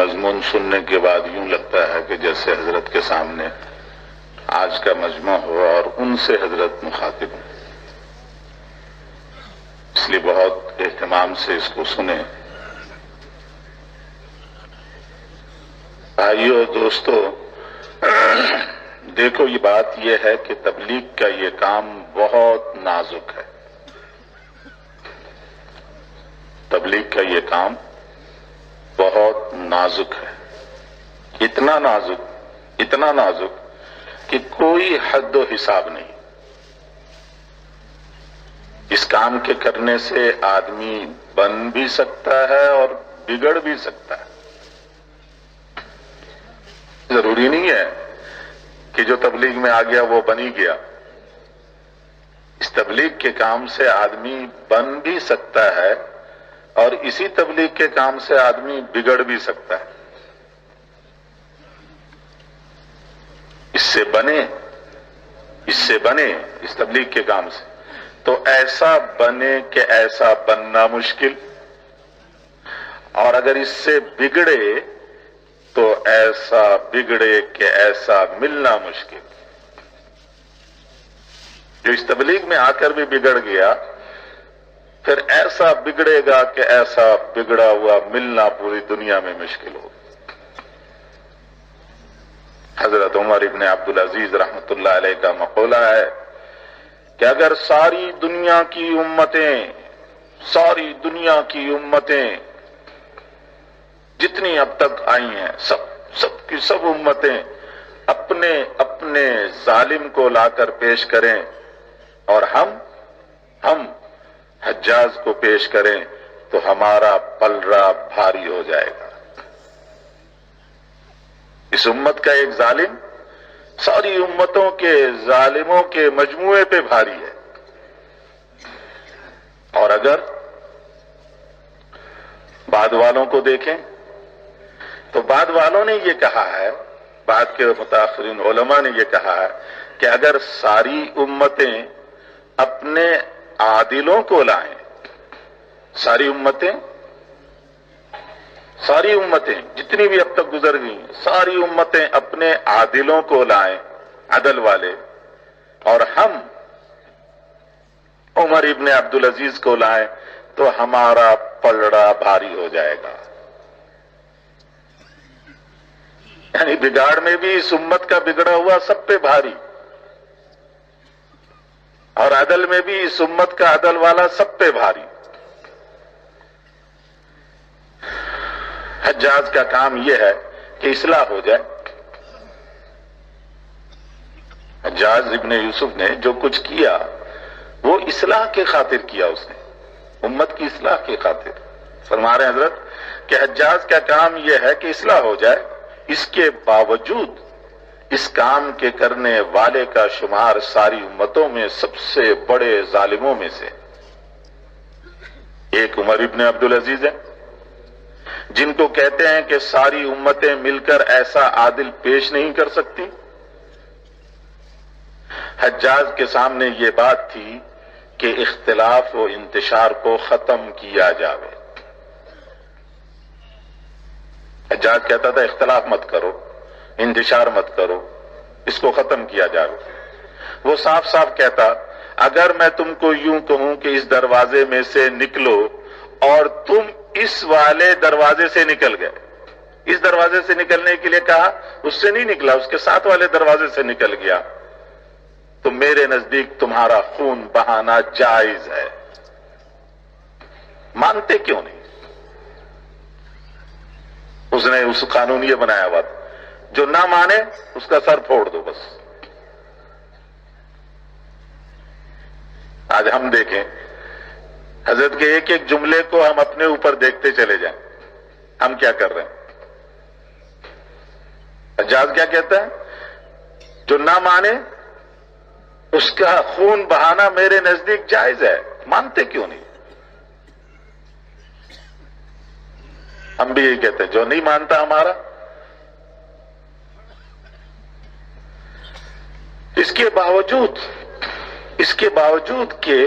مضمون سننے کے بعد یوں لگتا ہے کہ جیسے حضرت کے سامنے آج کا مجمع ہو اور ان سے حضرت مخاطب ہوں، اس لیے بہت اہتمام سے اس کو سنیں۔ بھائیو دوستو، دیکھو یہ بات یہ ہے کہ تبلیغ کا یہ کام بہت نازک ہے۔ تبلیغ کا یہ کام بہت نازک ہے، اتنا نازک کہ کوئی حد و حساب نہیں۔ اس کام کے کرنے سے آدمی بن بھی سکتا ہے اور بگڑ بھی سکتا ہے۔ ضروری نہیں ہے کہ جو تبلیغ میں آ گیا وہ بن ہی گیا۔ اس تبلیغ کے کام سے آدمی بن بھی سکتا ہے اور اسی تبلیغ کے کام سے آدمی بگڑ بھی سکتا ہے۔ اس سے بنے اس تبلیغ کے کام سے تو ایسا بنے کہ ایسا بننا مشکل، اور اگر اس سے بگڑے تو ایسا بگڑے کہ ایسا ملنا مشکل۔ جو اس تبلیغ میں آ کر بھی بگڑ گیا پھر ایسا بگڑے گا کہ ایسا بگڑا ہوا ملنا پوری دنیا میں مشکل ہوگا۔ حضرت عمر ابن عبدالعزیز رحمۃ اللہ علیہ کا مقولہ ہے کہ اگر ساری دنیا کی امتیں جتنی اب تک آئی ہیں سب کی سب امتیں اپنے اپنے ظالم کو لا کر پیش کریں اور ہم حجاز کو پیش کریں تو ہمارا پلڑا بھاری ہو جائے گا۔ اس امت کا ایک ظالم ساری امتوں کے ظالموں کے مجموعے پہ بھاری ہے، اور اگر بعد والوں کو دیکھیں تو بعد والوں نے یہ کہا ہے، بعد کے متاخرین علماء نے یہ کہا ہے کہ اگر ساری امتیں اپنے عادلوں کو لائیں، ساری امتیں جتنی بھی اب تک گزر گئی ساری امتیں اپنے عادلوں کو لائیں، عدل والے، اور ہم عمر ابن عبدالعزیز کو لائیں تو ہمارا پلڑا بھاری ہو جائے گا۔ یعنی بگاڑ میں بھی اس امت کا بگڑا ہوا سب پہ بھاری، اور عدل میں بھی اس امت کا عدل والا سب پہ بھاری۔ حجاز کا کام یہ ہے کہ اصلاح ہو جائے۔ حجاز ابن یوسف نے جو کچھ کیا وہ اصلاح کے خاطر کیا، اس نے امت کی اصلاح کے خاطر۔ فرما رہے ہیں حضرت کہ حجاز کا کام یہ ہے کہ اصلاح ہو جائے، اس کے باوجود اس کام کے کرنے والے کا شمار ساری امتوں میں سب سے بڑے ظالموں میں سے ایک عمر ابن عبدالعزیز ہے، جن کو کہتے ہیں کہ ساری امتیں مل کر ایسا عادل پیش نہیں کر سکتی۔ حجاز کے سامنے یہ بات تھی کہ اختلاف و انتشار کو ختم کیا جاوے۔ حجاز کہتا تھا اختلاف مت کرو، انتشار مت کرو، اس کو ختم کیا جاوے۔ وہ صاف صاف کہتا اگر میں تم کو یوں کہوں کہ اس دروازے میں سے نکلو اور تم اس والے دروازے سے نکل گئے، اس دروازے سے نکلنے کے لیے کہا، اس سے نہیں نکلا، اس کے ساتھ والے دروازے سے نکل گیا، تو میرے نزدیک تمہارا خون بہانا جائز ہے۔ مانتے کیوں نہیں؟ اس نے اس قانون یہ بنایا ہوا تھا جو نہ مانے اس کا سر پھوڑ دو بس۔ آج ہم دیکھیں حضرت کے ایک ایک جملے کو ہم اپنے اوپر دیکھتے چلے جائیں، ہم کیا کر رہے ہیں۔ حجاز کیا کہتا ہے؟ جو نہ مانے اس کا خون بہانا میرے نزدیک جائز ہے۔ مانتے کیوں نہیں؟ ہم بھی یہی کہتے ہیں جو نہیں مانتا ہمارا۔ اس کے باوجود کہ